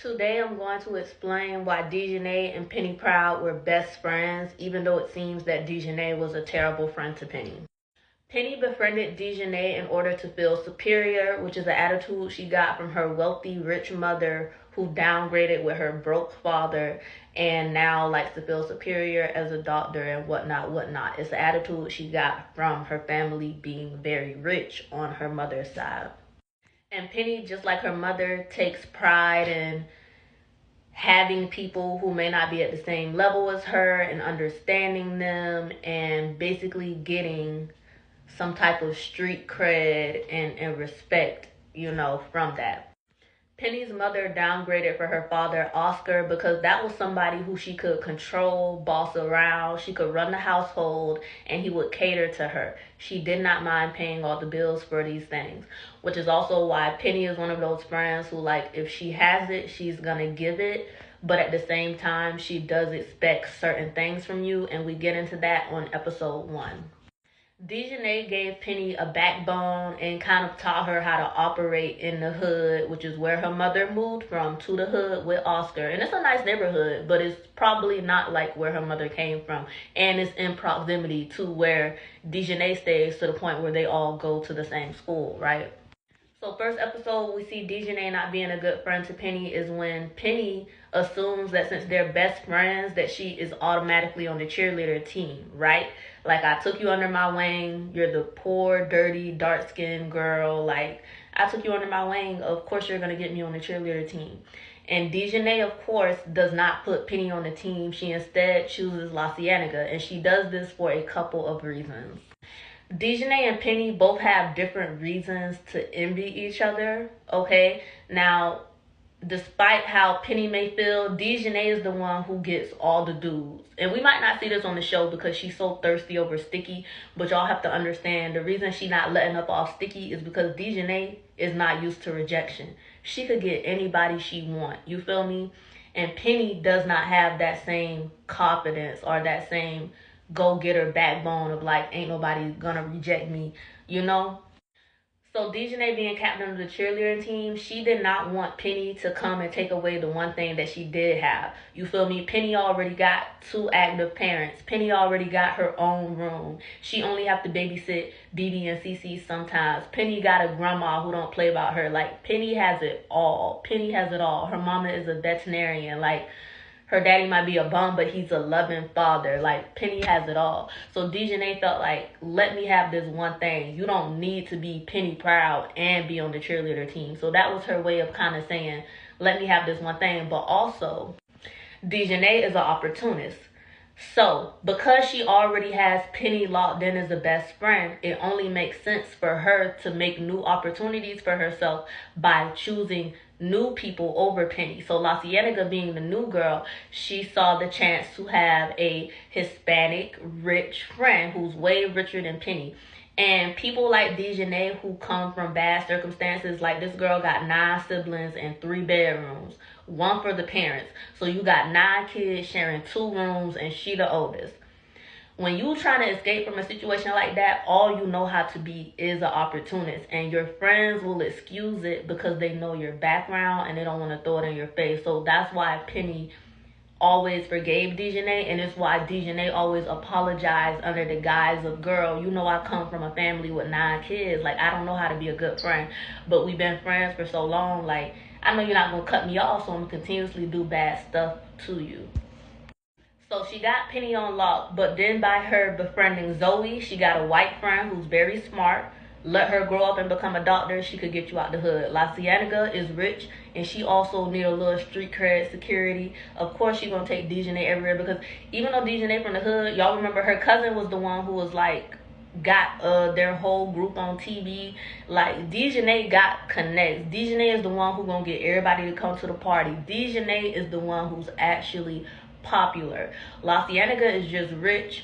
Today I'm going to explain why Dijonay and Penny Proud were best friends, even though it seems that Dijonay was a terrible friend to Penny. Penny befriended Dijonay in order to feel superior, which is an attitude she got from her wealthy, rich mother who downgraded with her broke father and now likes to feel superior as a doctor and whatnot, whatnot. It's an attitude she got from her family being very rich on her mother's side. And Penny, just like her mother, takes pride in having people who may not be at the same level as her and understanding them and basically getting some type of street cred and respect, from that. Penny's mother downgraded for her father, Oscar, because that was somebody who she could control, boss around. She could run the household, and he would cater to her. She did not mind paying all the bills for these things, which is also why Penny is one of those friends who, like, if she has it, she's going to give it. But at the same time, she does expect certain things from you, and we get into that on episode 1. Dijonay gave Penny a backbone and kind of taught her how to operate in the hood, which is where her mother moved from, to the hood with Oscar. And it's a nice neighborhood, but it's probably not like where her mother came from. And it's in proximity to where Dijonay stays, to the point where they all go to the same school, right? So first episode, we see Dijonay not being a good friend to Penny is when Penny assumes that since they're best friends, that she is automatically on the cheerleader team, right? Like, I took you under my wing. You're the poor, dirty, dark-skinned girl. Like, I took you under my wing. Of course you're going to get me on the cheerleader team. And Dijonay, of course, does not put Penny on the team. She instead chooses LaCienega, and she does this for a couple of reasons. Dijonay and Penny both have different reasons to envy each other, okay? Now, despite how Penny may feel, Dijonay is the one who gets all the dudes. And we might not see this on the show because she's so thirsty over Sticky, but y'all have to understand the reason she's not letting up off Sticky is because Dijonay is not used to rejection. She could get anybody she wants, you feel me? And Penny does not have that same confidence or that same go-getter backbone of like, ain't nobody gonna reject me, So Dijonay being captain of the cheerleading team, she did not want Penny to come and take away the one thing that she did have. You feel me? Penny already got 2 active parents. Penny already got her own room. She only have to babysit BB and CC sometimes. Penny got a grandma who don't play about her. Like, Penny has it all. Penny has it all. Her mama is a veterinarian. Like, her daddy might be a bum, but he's a loving father. Like, Penny has it all. So Dijonay felt like, let me have this one thing. You don't need to be Penny Proud and be on the cheerleader team. So that was her way of kind of saying, let me have this one thing. But also, Dijonay is an opportunist. So, because she already has Penny locked in as a best friend, it only makes sense for her to make new opportunities for herself by choosing new people over Penny. So LaCienega being the new girl, she saw the chance to have a Hispanic rich friend who's way richer than Penny. And people like Dijonay who come from bad circumstances, like this girl got 9 siblings and 3 bedrooms, 1 for the parents. So you got 9 kids sharing 2 rooms and she the oldest. When you trying to escape from a situation like that, all you know how to be is an opportunist. And your friends will excuse it because they know your background and they don't want to throw it in your face. So that's why Penny always forgave Dijonay, and it's why Dijonay always apologized under the guise of, girl, you know I come from a family with 9 kids. Like, I don't know how to be a good friend, but we've been friends for so long. Like, I know you're not going to cut me off, so I'm going to continuously do bad stuff to you. So she got Penny on lock, but then by her befriending Zoey, she got a white friend who's very smart. Let her grow up and become a doctor, she could get you out the hood. LaCienega is rich, and she also need a little street cred security. Of course, she's going to take Dijonay everywhere because even though Dijonay from the hood, y'all remember her cousin was the one who was like, got their whole group on TV. Like, Dijonay got connects. Dijonay is the one who going to get everybody to come to the party. Dijonay is the one who's actually popular. LaCienega is just rich.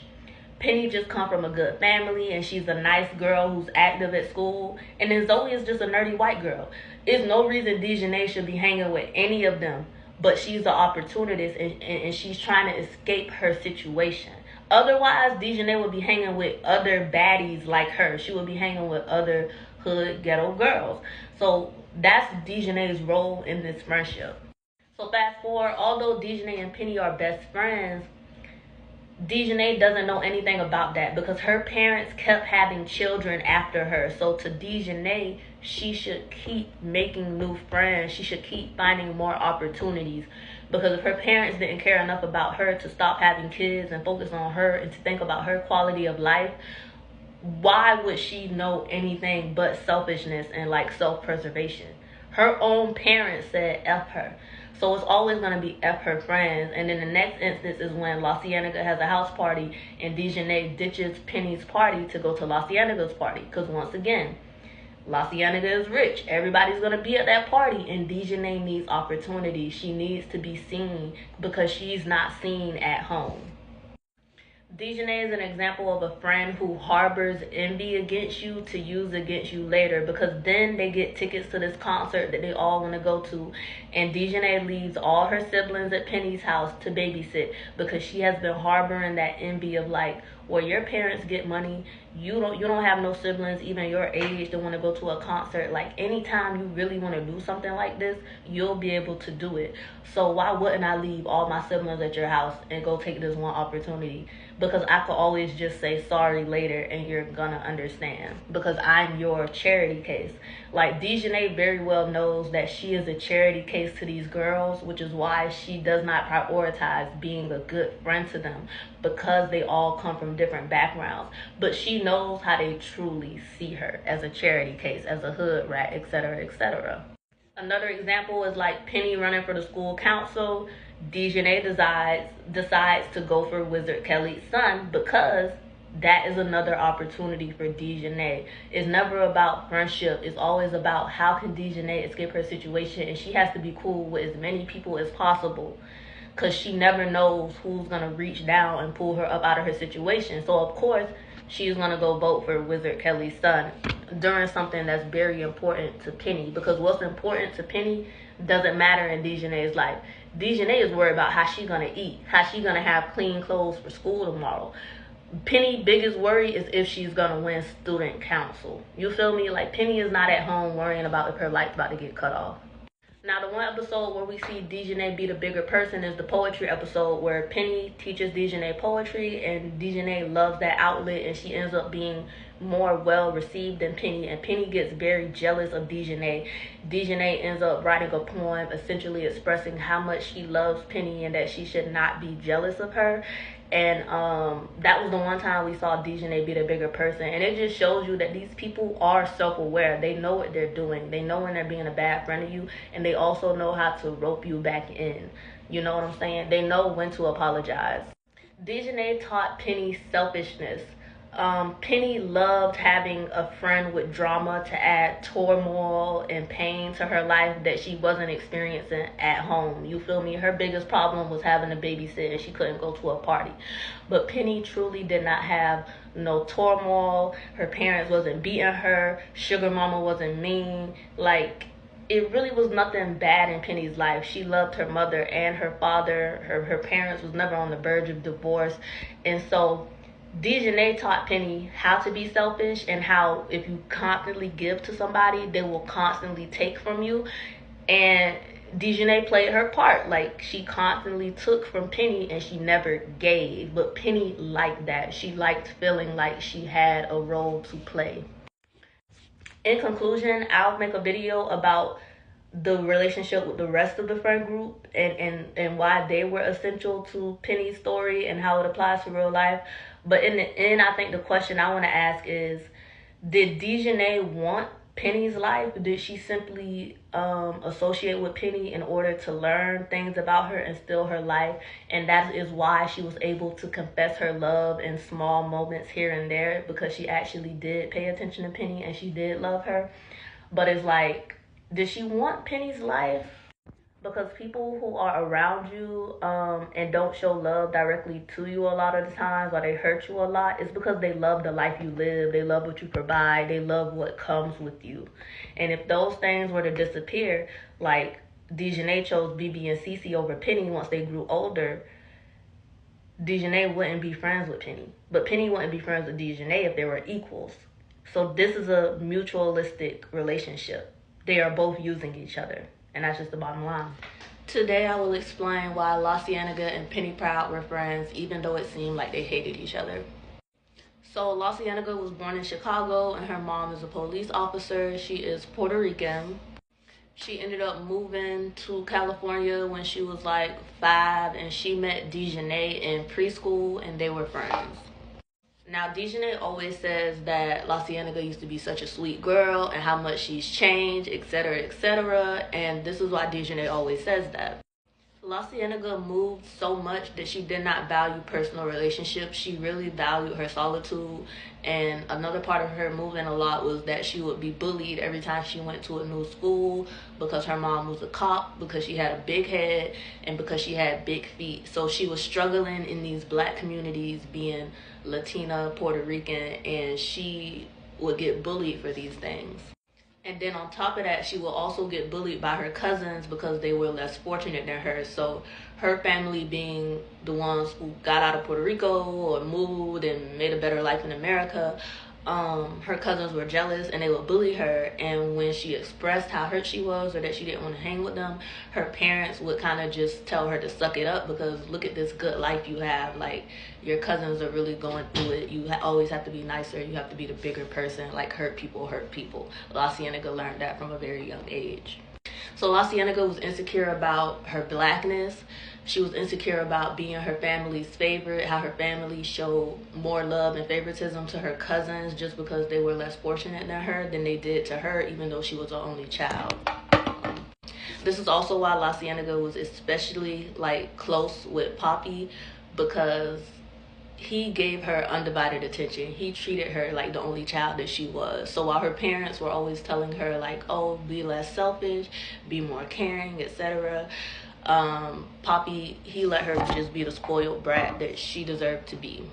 Penny just come from a good family and she's a nice girl who's active at school. And then Zoey is just a nerdy white girl. There's no reason Dijonay should be hanging with any of them. But she's an opportunist and she's trying to escape her situation. Otherwise, Dijonay would be hanging with other baddies like her. She would be hanging with other hood ghetto girls. So that's Dijonay's role in this friendship. So fast forward, although Dijonay and Penny are best friends, Dijonay doesn't know anything about that because her parents kept having children after her. So to Dijonay, she should keep making new friends. She should keep finding more opportunities. Because if her parents didn't care enough about her to stop having kids and focus on her and to think about her quality of life, why would she know anything but selfishness and like self-preservation? Her own parents said F her. So it's always going to be F her friends. And then the next instance is when LaCienega has a house party and Dijonay ditches Penny's party to go to LaCienega's party. Because once again, LaCienega is rich. Everybody's going to be at that party. And Dijonay needs opportunity. She needs to be seen because she's not seen at home. Dijonay is an example of a friend who harbors envy against you to use against you later, because then they get tickets to this concert that they all want to go to, and Dijonay leaves all her siblings at Penny's house to babysit because she has been harboring that envy of like, well, your parents get money, you don't have no siblings even your age that want to go to a concert. Like, anytime you really want to do something like this, you'll be able to do it. So why wouldn't I leave all my siblings at your house and go take this one opportunity? Because I could always just say sorry later and you're gonna understand, because I'm your charity case. Like, Dijonay very well knows that she is a charity case to these girls, which is why she does not prioritize being a good friend to them, because they all come from different backgrounds. But she knows how they truly see her as a charity case, as a hood rat, etc., etc. Another example is like Penny running for the school council. Dijonay decides to go for Wizard Kelly's son because that is another opportunity for Dijonay. It's never about friendship. It's always about how can Dijonay escape her situation, and she has to be cool with as many people as possible because she never knows who's going to reach down and pull her up out of her situation. So of course she's going to go vote for Wizard Kelly's son during something that's very important to Penny, because what's important to Penny doesn't matter in Dijonay's life. Dijonay is worried about how she's going to eat, how she's going to have clean clothes for school tomorrow. Penny's biggest worry is if she's going to win student council. You feel me? Like, Penny is not at home worrying about if her light's about to get cut off. Now, the one episode where we see Dijonay be the bigger person is the poetry episode, where Penny teaches Dijonay poetry, and Dijonay loves that outlet, and she ends up being more well received than Penny, and Penny gets very jealous of Dijonay. Dijonay ends up writing a poem essentially expressing how much she loves Penny and that she should not be jealous of her. And that was the one time we saw Dijonay be the bigger person. And it just shows you that these people are self-aware. They know what they're doing. They know when they're being a bad friend to you, and they also know how to rope you back in. You know what I'm saying? They know when to apologize. Dijonay taught Penny selfishness. Penny loved having a friend with drama to add turmoil and pain to her life that she wasn't experiencing at home. You feel me? Her biggest problem was having to babysit and she couldn't go to a party. But Penny truly did not have no turmoil. Her parents wasn't beating her. Sugar mama wasn't mean. Like, it really was nothing bad in Penny's life. She loved her mother and her father. Her parents was never on the verge of divorce. And so Dijonay taught Penny how to be selfish, and how if you constantly give to somebody, they will constantly take from you. And Dijonay played her part. Like, she constantly took from Penny and she never gave. But Penny liked that. She liked feeling like she had a role to play. In conclusion, I'll make a video about the relationship with the rest of the friend group, and why they were essential to Penny's story and how it applies to real life. But in the end, I think the question I want to ask is, did Dijonay want Penny's life? Did she simply associate with Penny in order to learn things about her and steal her life? And that is why she was able to confess her love in small moments here and there, because she actually did pay attention to Penny and she did love her. But it's like, did she want Penny's life? Because people who are around you and don't show love directly to you a lot of the times, or they hurt you a lot, it's because they love the life you live. They love what you provide. They love what comes with you. And if those things were to disappear, like Dijonay chose BB and Cece over Penny once they grew older, Dijonay wouldn't be friends with Penny. But Penny wouldn't be friends with Dijonay if they were equals. So this is a mutualistic relationship. They are both using each other. And that's just the bottom line. Today I will explain why LaCienega and Penny Proud were friends, even though it seemed like they hated each other. So LaCienega was born in Chicago, and her mom is a police officer. She is Puerto Rican. She ended up moving to California when she was like 5, and she met Dijonay in preschool, and they were friends. Now, Dijonay always says that LaCienega used to be such a sweet girl and how much she's changed, etc., etc., and this is why Dijonay always says that. LaCienega moved so much that she did not value personal relationships. She really valued her solitude. And another part of her moving a lot was that she would be bullied every time she went to a new school because her mom was a cop, because she had a big head, and because she had big feet. So she was struggling in these black communities being Latina, Puerto Rican, and she would get bullied for these things. And then on top of that, she will also get bullied by her cousins because they were less fortunate than her. So her family being the ones who got out of Puerto Rico or moved and made a better life in America, her cousins were jealous and they would bully her. And when she expressed how hurt she was or that she didn't want to hang with them, her parents would kind of just tell her to suck it up because look at this good life you have. Like, your cousins are really going through it. You always have to be nicer. You have to be the bigger person. Like, hurt people hurt people. LaCienega learned that from a very young age. So LaCienega was insecure about her blackness. She was insecure about being her family's favorite, how her family showed more love and favoritism to her cousins just because they were less fortunate than her than they did to her, even though she was the only child. This is also why LaCienega was especially like close with Poppy, because he gave her undivided attention. He treated her like the only child that she was. So while her parents were always telling her like, oh, be less selfish, be more caring, etc., Poppy, he let her just be the spoiled brat that she deserved to be.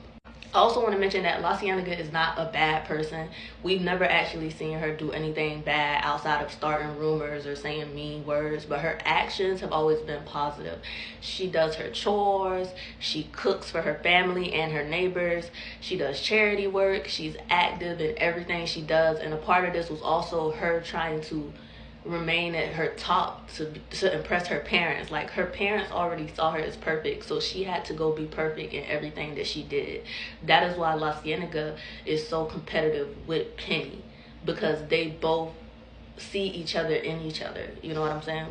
I also want to mention that LaCienega is not a bad person. We've never actually seen her do anything bad outside of starting rumors or saying mean words, but her actions have always been positive. She does her chores, she cooks for her family and her neighbors, she does charity work, she's active in everything she does, and a part of this was also her trying to remain at her top to impress her parents. Like, her parents already saw her as perfect, so she had to go be perfect in everything that she did. That is why LaCienega is so competitive with Penny, because they both see each other in each other. You know what I'm saying?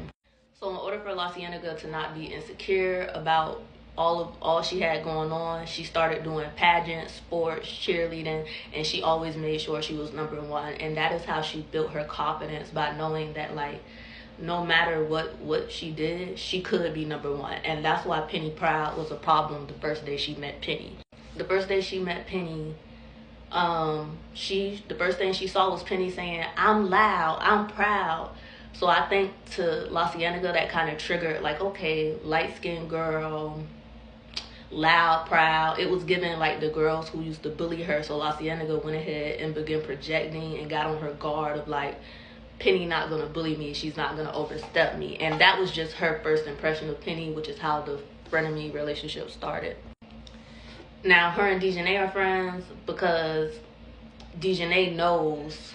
So in order for LaCienega to not be insecure about all she had going on, she started doing pageants, sports, cheerleading, and she always made sure she was #1. And that is how she built her confidence, by knowing that like no matter what she did, she could be #1. And that's why Penny Proud was a problem the first day she met Penny. The first day she met Penny, the first thing she saw was Penny saying, "I'm loud, I'm proud." So I think to LaCienega that kind of triggered like, okay, light-skinned girl, loud, proud. It was given like the girls who used to bully her. So LaCienega went ahead and began projecting and got on her guard of like, Penny not gonna bully me, she's not gonna overstep me. And that was just her first impression of Penny, which is how the frenemy relationship started. Now her and Dijonay are friends because Dijonay knows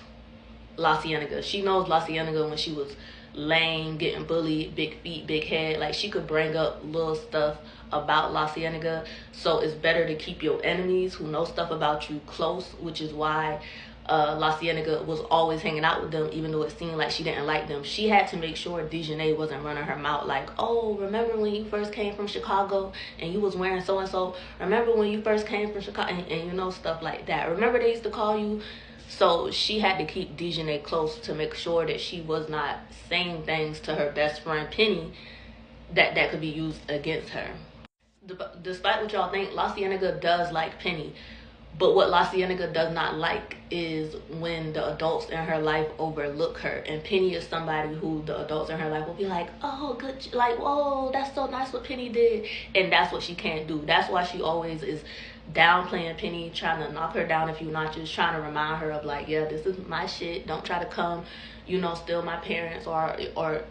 LaCienega. She knows LaCienega when she was lame, getting bullied, big feet, big head. Like, she could bring up little stuff about LaCienega. So it's better to keep your enemies who know stuff about you close, which is why LaCienega was always hanging out with them, even though it seemed like she didn't like them. She had to make sure Dijonay wasn't running her mouth like, oh, remember when you first came from Chicago and you was wearing so-and-so? Remember when you first came from Chicago? And you know, stuff like that. Remember they used to call you? So she had to keep Dijonay close to make sure that she was not saying things to her best friend Penny that could be used against her. Despite what y'all think, LaCienega does like Penny. But what LaCienega does not like is when the adults in her life overlook her. And Penny is somebody who the adults in her life will be like, oh, good, like, whoa, that's so nice what Penny did. And that's what she can't do. That's why she always is downplaying Penny, trying to knock her down a few notches, trying to remind her of like, yeah, this is my shit. Don't try to come, you know, steal my parents or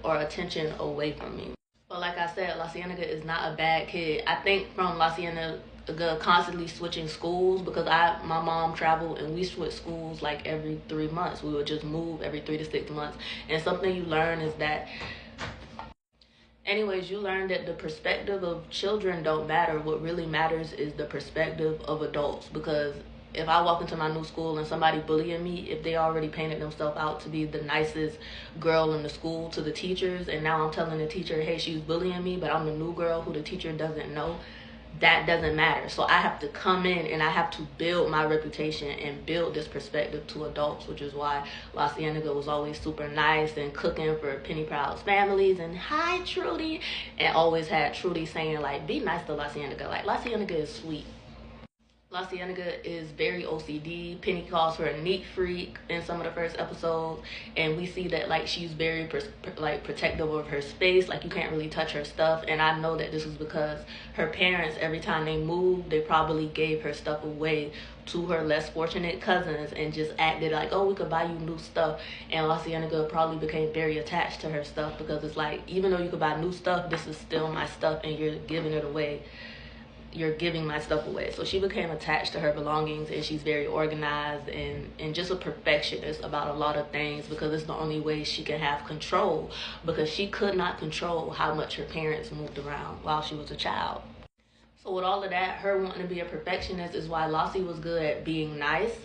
attention away from me. But like I said, LaCienega is not a bad kid. I think from LaCienega constantly switching schools, because my mom traveled and we switched schools like every 3 months. We would just move every 3 to 6 months. And something you learn is that Anyways, you learn that the perspective of children don't matter. What really matters is the perspective of adults. Because if I walk into my new school and somebody bullying me, if they already painted themselves out to be the nicest girl in the school to the teachers, and now I'm telling the teacher, hey, she's bullying me, but I'm the new girl who the teacher doesn't know, that doesn't matter. So I have to come in and I have to build my reputation and build this perspective to adults, which is why LaCienega was always super nice and cooking for Penny Proud's families and hi Trudy, and always had Trudy saying like, be nice to LaCienega. Like LaCienega is sweet. LaCienega is very OCD. Penny calls her a neat freak in some of the first episodes, and we see that like she's very like protective of her space. Like you can't really touch her stuff, and I know that this is because her parents, every time they moved, they probably gave her stuff away to her less fortunate cousins and just acted like, oh, we could buy you new stuff. And LaCienega probably became very attached to her stuff because it's like, even though you could buy new stuff, this is still my stuff and you're giving it away. You're giving my stuff away. So she became attached to her belongings, and she's very organized and just a perfectionist about a lot of things because it's the only way she can have control, because she could not control how much her parents moved around while she was a child. So with all of that, her wanting to be a perfectionist is why Lossie was good at being nice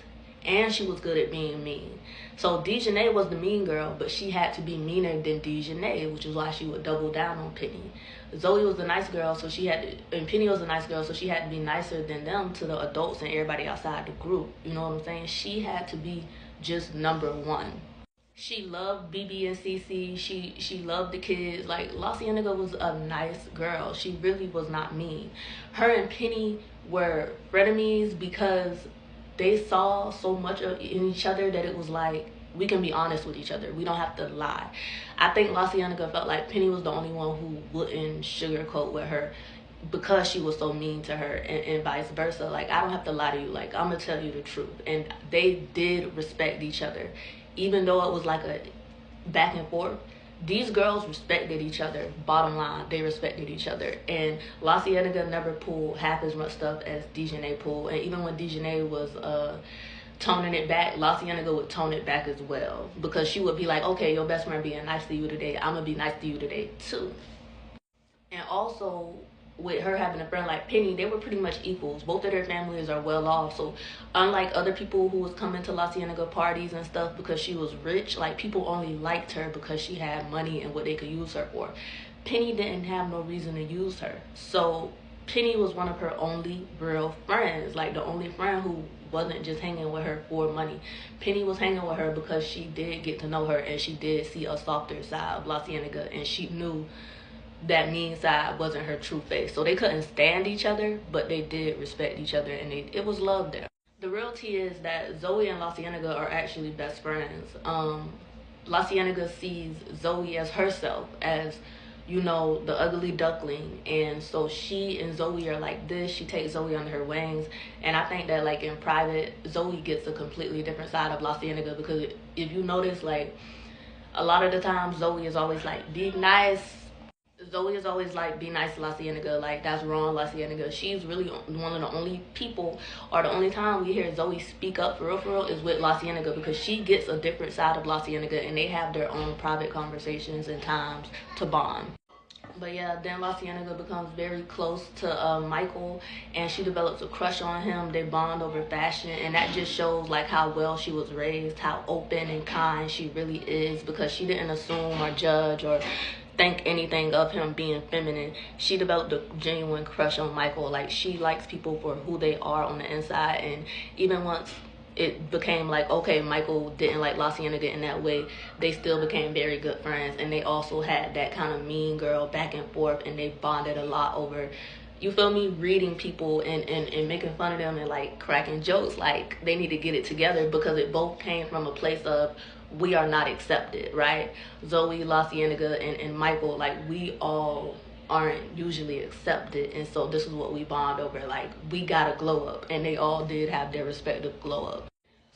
and she was good at being mean. So Dijonay was the mean girl, but she had to be meaner than Dijonay, which is why she would double down on Penny. Zoey was the nice girl, so she had to, and Penny was the nice girl, so she had to be nicer than them to the adults and everybody outside the group. You know what I'm saying? She had to be just number one. She loved BB and CC. She loved the kids. Like LaCienega was a nice girl. She really was not mean. Her and Penny were frenemies because they saw so much of in each other that it was like, we can be honest with each other. We don't have to lie. I think LaCienega felt like Penny was the only one who wouldn't sugarcoat with her because she was so mean to her, and vice versa. Like, I don't have to lie to you. Like, I'm going to tell you the truth. And they did respect each other. Even though it was like a back and forth, these girls respected each other. Bottom line, they respected each other. And LaCienega never pulled half as much stuff as Dijonay pulled. And even when Dijonay was toning it back, LaCienega would tone it back as well, because she would be like, okay, your best friend being nice to you today, I'm gonna be nice to you today too. And also, with her having a friend like Penny, they were pretty much equals. Both of their families are well off. So unlike other people who was coming to LaCienega parties and stuff because she was rich, like people only liked her because she had money and what they could use her for. Penny didn't have no reason to use her. So Penny was one of her only real friends, like the only friend who wasn't just hanging with her for money. Penny was hanging with her because she did get to know her and she did see a softer side of LaCienega, and she knew that mean side wasn't her true face. So they couldn't stand each other, but they did respect each other, and it was love there. The real tea is that Zoey and LaCienega are actually best friends. LaCienega sees Zoey as herself, as, you know, the ugly duckling, and so she and Zoey are like this. She takes Zoey under her wings, and I think that like in private, Zoey gets a completely different side of LaCienega, because if you notice, like a lot of the time Zoey is always like, be nice. Zoey is always like, be nice to LaCienega, like that's wrong, LaCienega. She's really one of the only people, or the only time we hear Zoey speak up for real is with LaCienega, because she gets a different side of LaCienega and they have their own private conversations and times to bond. But yeah, then LaCienega becomes very close to Michael, and she develops a crush on him. They bond over fashion, and that just shows like how well she was raised, how open and kind she really is, because she didn't assume or judge or think anything of him being feminine. She developed a genuine crush on Michael. Like, she likes people for who they are on the inside, and even once it became like, okay, Michael didn't like LaCienega in that way, they still became very good friends, and they also had that kind of mean girl back and forth, and they bonded a lot over, you feel me, reading people and making fun of them and like cracking jokes like they need to get it together, because it both came from a place of, we are not accepted, right? Zoey, LaCienega, and Michael, like we all aren't usually accepted, and so this is what we bond over. Like, we gotta glow up, and they all did have their respective glow up.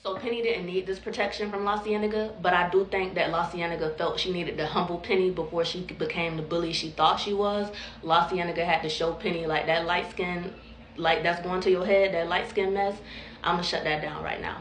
So Penny didn't need this protection from LaCienega, but I do think that LaCienega felt she needed to humble Penny before she became the bully she thought she was. LaCienega had to show Penny, like, that light skin, like that's going to your head, that light skin mess, I'm gonna shut that down right now.